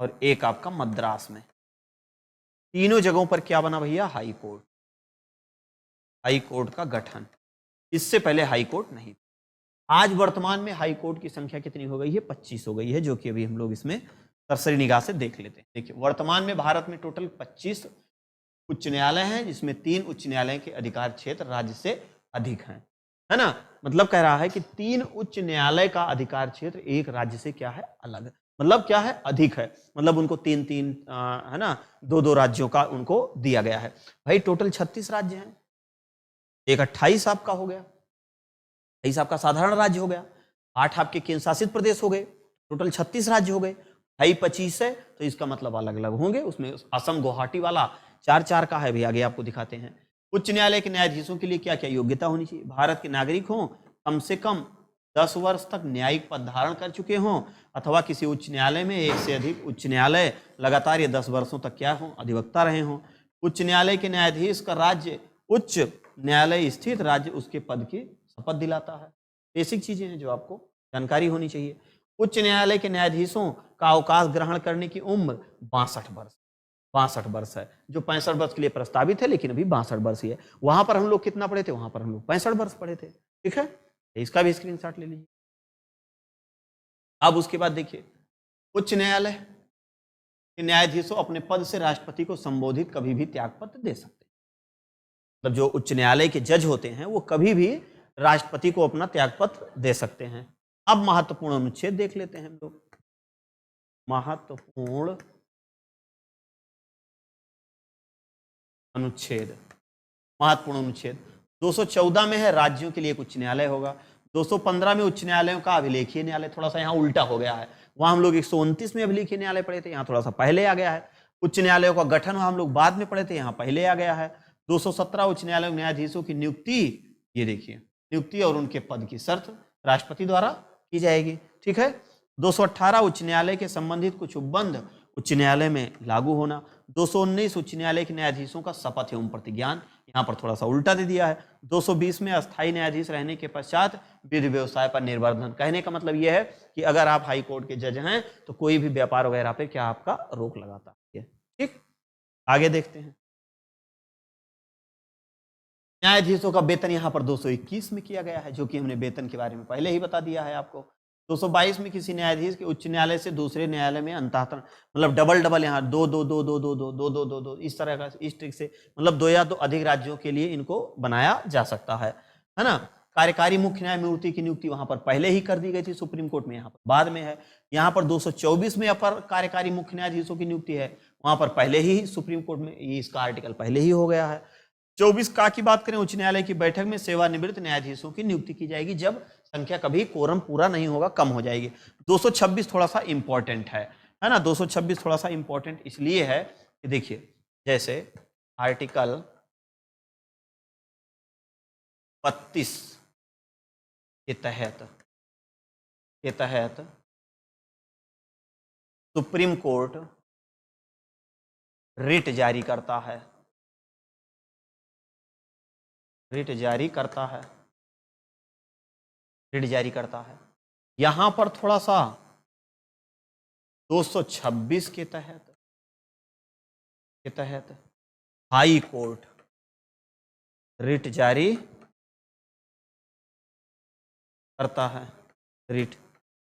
और एक आपका मद्रास में। तीनों जगहों पर क्या बना भैया? High court. हाई कोर्ट का गठन। इससे पहले हाई कोर्ट नहीं। आज वर्तमान में हाई कोर्ट की संख्या कितनी हो गई है? 25 हो गई है, जो कि अभी हम लोग इसमें सरसरी निगाह से देख लेते हैं। देखिए, वर्तमान में भारत में टोटल 25 उच्च न्यायालय हैं, जिसमें 3 उच्च न्यायालय के अधिकार क्षेत्र राज्य से अधिक हैं, है ना। मतलब कह रहा है कि 3 उच्च न्यायालय का अधिकार क्षेत्र एक राज्य से क्या है? अलग। मतलब क्या है? अधिक है। मतलब उनको 3-3 है ना, 2-2 राज्यों का उनको दिया गया है। भाई टोटल 36 राज्य हैं, एक 28 आपका हो गया, 28 आपका साधारण राज्य हो गया, 8 आपके केंद्र शासित प्रदेश हो गए, टोटल 36 राज्य हो गए। 25 है तो इसका मतलब अलग अलग होंगे। उसमें असम गुवाहाटी वाला 4-4 का है भी, आगे आपको दिखाते हैं। उच्च न्यायालय के न्यायाधीशों के लिए क्या क्या योग्यता होनी चाहिए? भारत के नागरिक हों, कम से कम 10 वर्ष तक न्यायिक पद धारण कर चुके हों, अथवा किसी उच्च न्यायालय में एक से अधिक उच्च न्यायालय लगातार ये 10 वर्षों तक क्या हों? अधिवक्ता रहे हों। उच्च न्यायालय के न्यायाधीश का राज्य उच्च न्यायालय स्थित राज्य उसके पद की शपथ दिलाता है। बेसिक चीजें हैं जो आपको जानकारी होनी चाहिए। उच्च न्यायालय के न्यायाधीशों का अवकाश ग्रहण करने की उम्र 62 वर्ष है, जो 65 वर्ष के लिए प्रस्तावित है, लेकिन अभी 62 वर्ष ही है। वहां पर हम लोग कितना पढ़े थे? वहां पर हम लोग 65 वर्ष पढ़े थे। ठीक है, इसका भी स्क्रीनशॉट ले लीजिए। अब उसके बाद देखिए, उच्च न्यायालय के न्यायाधीशों अपने पद से राष्ट्रपति को संबोधित कभी भी त्यागपत्र दे सकते हैं। मतलब जो उच्च न्यायालय के जज होते हैं वो कभी भी राष्ट्रपति को अपना त्यागपत्र दे सकते हैं। अब महत्वपूर्ण अनुच्छेद देख लेते हैं हम लोग। महत्वपूर्ण अनुच्छेद, महत्वपूर्ण अनुच्छेद 214 में है राज्यों के लिए एक उच्च न्यायालय होगा। 215 में उच्च न्यायालयों का अभिलेखीय न्यायालय, थोड़ा सा यहाँ उल्टा हो गया है। वहां हम लोग 129 में अभिलेखीय न्यायालय पढ़े थे, यहाँ थोड़ा सा पहले आ गया है। उच्च न्यायालयों का गठन हम लोग बाद में पढ़े थे, यहाँ पहले आ गया है। 217 उच्च न्यायालय न्यायाधीशों की नियुक्ति, ये देखिए, नियुक्ति और उनके पद की शर्त राष्ट्रपति द्वारा की जाएगी। ठीक है। 218 उच्च न्यायालय के संबंधित कुछ उपबंध उच्च न्यायालय में लागू होना। 219 उच्च न्यायालय के न्यायाधीशों का शपथ एवं प्रतिज्ञान, यहाँ पर थोड़ा सा उल्टा दे दिया है। 220 में अस्थायी न्यायाधीश रहने के पश्चात विधि व्यवसाय पर निर्बंधन। कहने का मतलब यह है कि अगर आप हाई कोर्ट के जज हैं तो कोई भी व्यापार वगैरह पे क्या आपका रोक लगाता है। ठीक, आगे देखते हैं। न्यायाधीशों का वेतन यहाँ पर 221 में किया गया है, जो कि हमने वेतन के बारे में पहले ही बता दिया है आपको। 222 में किसी न्यायाधीश के उच्च न्यायालय से दूसरे न्यायालय में अंतःतरण, मतलब डबल यहाँ दो दो दो दो दो दो दो दो दो दो इस तरह का, इस ट्रिक से, मतलब 2 या 2 अधिक राज्यों के लिए इनको बनाया जा सकता है ना। कार्यकारी मुख्य न्यायमूर्ति की नियुक्ति वहां पर पहले ही कर दी गई थी सुप्रीम कोर्ट में, यहाँ पर बाद में है। यहाँ पर 224 में अपर कार्यकारी मुख्य न्यायाधीशों की नियुक्ति है, वहां पर पहले ही सुप्रीम कोर्ट में इसका आर्टिकल पहले ही हो गया है। 24 का की बात करें, उच्च न्यायालय की बैठक में सेवानिवृत्त न्यायाधीशों की नियुक्ति की जाएगी जब संख्या कभी कोरम पूरा नहीं होगा, कम हो जाएगी। 226 थोड़ा सा इंपॉर्टेंट है ना। 226 थोड़ा सा इंपॉर्टेंट इसलिए है कि देखिए, जैसे आर्टिकल 32 के तहत सुप्रीम कोर्ट रिट जारी करता है, रिट जारी करता है। यहां पर थोड़ा सा 226 के तहत हाई कोर्ट रिट जारी करता है, रिट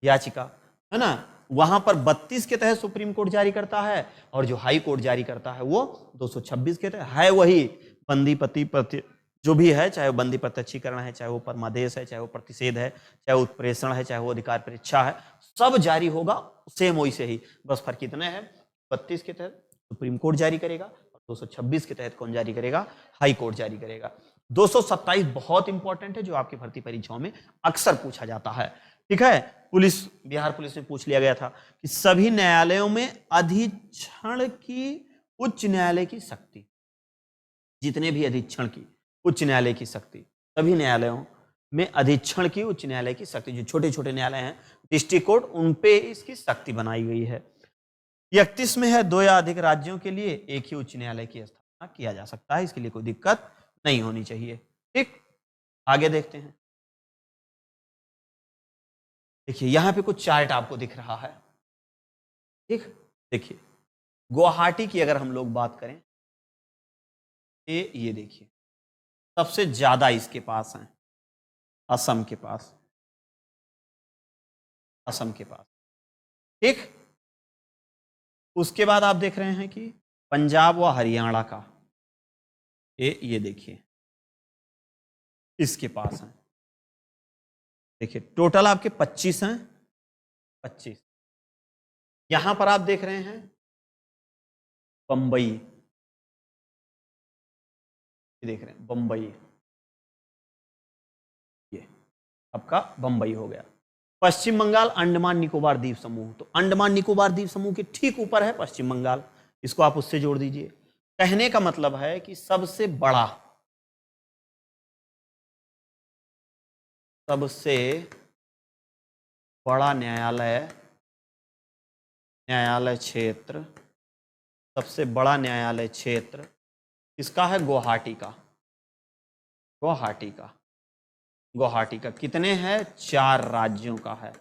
याचिका, है ना। वहां पर 32 के तहत सुप्रीम कोर्ट जारी करता है, और जो हाई कोर्ट जारी करता है वो 226 के तहत है। वही बंदी पति जो भी है, चाहे वो बंदी प्रत्यक्षीकरण है, चाहे वो परमादेश है, चाहे वो प्रतिषेध है, चाहे उत्प्रेषण है, चाहे वो अधिकार परीक्षा है, सब जारी होगा सेम वही से ही। बस फर्क इतना है, 32 के तहत सुप्रीम कोर्ट जारी करेगा और 226 के तहत कौन जारी करेगा? हाई कोर्ट जारी करेगा। 227 बहुत इंपॉर्टेंट है, जो आपकी भर्ती परीक्षाओं में अक्सर पूछा जाता है। ठीक है, पुलिस, बिहार पुलिस में पूछ लिया गया था कि सभी न्यायालयों में अधीक्षण की उच्च न्यायालय की शक्ति, जितने भी अधीक्षण की उच्च न्यायालय की शक्ति, सभी न्यायालयों में अधीक्षण की उच्च न्यायालय की शक्ति, जो छोटे छोटे न्यायालय हैं, डिस्ट्रिक्ट कोर्ट, उन पे इसकी शक्ति बनाई गई है। 31 में है 2 या अधिक राज्यों के लिए एक ही उच्च न्यायालय की स्थापना किया जा सकता है, इसके लिए कोई दिक्कत नहीं होनी चाहिए। ठीक, आगे देखते हैं। देखिए यहां पे कुछ चार्ट आपको दिख रहा है। ठीक, देखिए गुवाहाटी की अगर हम लोग बात करें, ये देखिए सबसे ज्यादा इसके पास है असम के पास, ठीक। उसके बाद आप देख रहे हैं कि पंजाब व हरियाणा का, ये देखिए इसके पास है। देखिए टोटल आपके 25 हैं, 25। यहां पर आप देख रहे हैं बंबई, देख रहे हैं बंबई, ये आपका बंबई हो गया। पश्चिम बंगाल, अंडमान निकोबार द्वीप समूह, तो अंडमान निकोबार द्वीप समूह के ठीक ऊपर है पश्चिम बंगाल, इसको आप उससे जोड़ दीजिए। कहने का मतलब है कि सबसे बड़ा न्यायालय क्षेत्र, सबसे बड़ा न्यायालय क्षेत्र किसका है? गुवाहाटी का। कितने हैं? 4 राज्यों का है।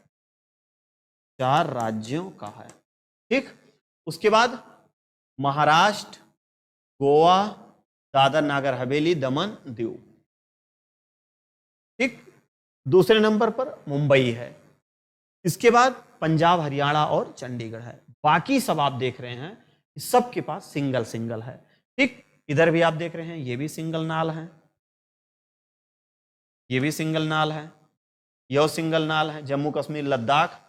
4 राज्यों का है। ठीक, उसके बाद महाराष्ट्र, गोवा, दादर नागर हवेली, दमन दीव। ठीक, दूसरे नंबर पर मुंबई है। इसके बाद पंजाब, हरियाणा और चंडीगढ़ है। बाकी सब आप देख रहे हैं सबके पास सिंगल सिंगल है। ठीक, इधर भी आप देख रहे हैं ये भी सिंगल नाल है, ये भी सिंगल नाल है, यह सिंगल नाल है। जम्मू कश्मीर, लद्दाख,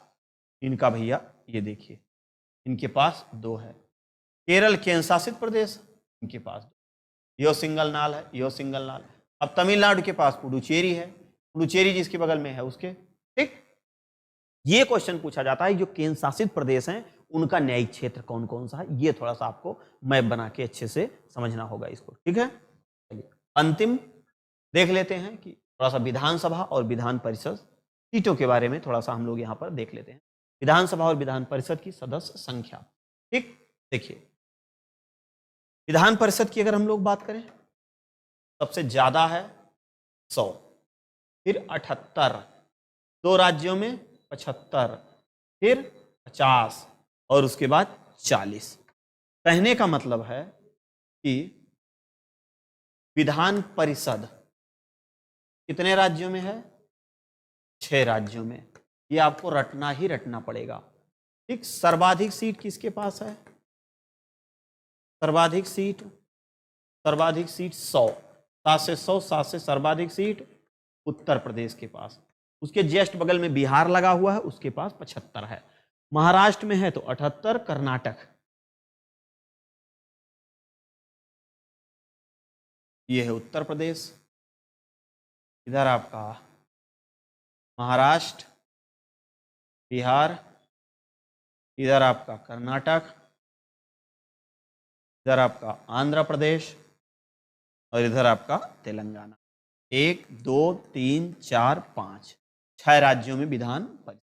इनका भैया ये देखिए इनके पास 2 है। केरल, केंद्र शासित प्रदेश, इनके पास 2, यह सिंगल नाल है, यह सिंगल नाल है। अब तमिलनाडु के पास पुडुचेरी है, पुडुचेरी जिसके बगल में है उसके। ठीक, ये क्वेश्चन पूछा जाता है जो केंद्र शासित प्रदेश हैं उनका न्यायिक क्षेत्र कौन कौन सा है, ये थोड़ा सा आपको मैप बना के अच्छे से समझना होगा इसको। ठीक है, चलिए अंतिम देख लेते हैं कि थोड़ा सा विधानसभा और विधान परिषद सीटों के बारे में थोड़ा सा हम लोग यहाँ पर देख लेते हैं। विधानसभा और विधान परिषद की सदस्य संख्या। ठीक, देखिए विधान परिषद की अगर हम लोग बात करें सबसे ज्यादा है 100, फिर 78, 2 राज्यों में 75, फिर 50 और उसके बाद 40। कहने का मतलब है कि विधान परिषद कितने राज्यों में है? 6 राज्यों में। ये आपको रटना ही रटना पड़ेगा। ठीक, सर्वाधिक सीट किसके पास है? सर्वाधिक सीट 100, 7 से 100, 7 से सर्वाधिक सीट उत्तर प्रदेश के पास। उसके जस्ट बगल में बिहार लगा हुआ है, उसके पास 75 है। महाराष्ट्र में है तो 78, कर्नाटक ये है उत्तर प्रदेश, इधर आपका महाराष्ट्र, बिहार, इधर आपका कर्नाटक, इधर आपका आंध्र प्रदेश और इधर आपका तेलंगाना। 1 2 3 4 5 6 राज्यों में विधान परिषद।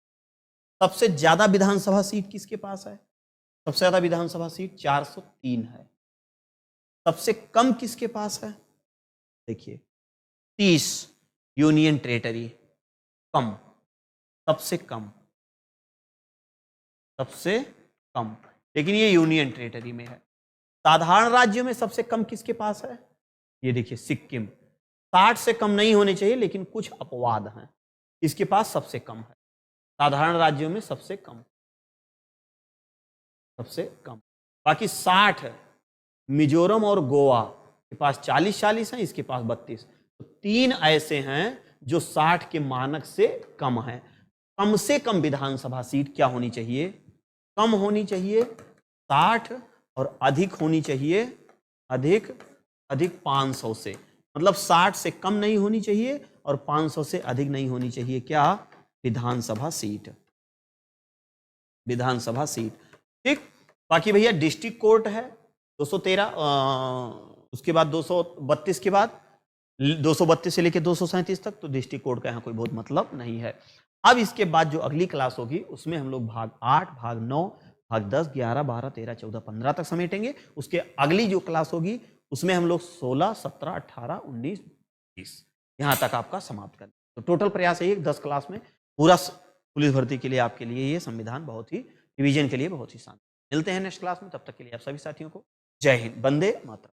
सबसे ज्यादा विधानसभा सीट किसके पास है? सबसे ज्यादा विधानसभा सीट 403 है। सबसे कम किसके पास है? देखिए 30 यूनियन टेरिटरी कम, सबसे कम, सबसे कम, लेकिन ये यूनियन टेरिटरी में है। साधारण राज्यों में सबसे कम किसके पास है? ये देखिए सिक्किम, 60 से कम नहीं होने चाहिए लेकिन कुछ अपवाद हैं, इसके पास सबसे कम है। साधारण राज्यों में सबसे कम, सबसे कम। बाकी 60 मिजोरम और गोवा के पास 40-40 हैं, इसके पास 32। तो 3 ऐसे हैं जो 60 के मानक से कम है। कम से कम विधानसभा सीट क्या होनी चाहिए? कम होनी चाहिए 60 और अधिक होनी चाहिए अधिक 500 से। मतलब 60 से कम नहीं होनी चाहिए और 500 से अधिक नहीं होनी चाहिए। क्या? विधानसभा सीट, विधानसभा सीट। ठीक, बाकी भैया डिस्ट्रिक्ट कोर्ट है 213, उसके बाद 232 के बाद 232 से लेकर 237 तक, तो डिस्ट्रिक्ट कोर्ट का यहाँ कोई बहुत मतलब नहीं है। अब इसके बाद जो अगली क्लास होगी उसमें हम लोग भाग 8, भाग 9, भाग 10, 11, 12, 13, 14, 15 तक समेटेंगे। उसके अगली जो क्लास होगी उसमें हम लोग 16, 17, 18, 19, 20 यहाँ तक आपका समाप्त करें। तो टोटल प्रयास है 10 क्लास में पूरा पुलिस भर्ती के लिए आपके लिए ये संविधान बहुत ही, रिवीजन के लिए बहुत ही शानदार। मिलते हैं नेक्स्ट क्लास में, तब तक के लिए आप सभी साथियों को जय हिंद, वंदे मातरम।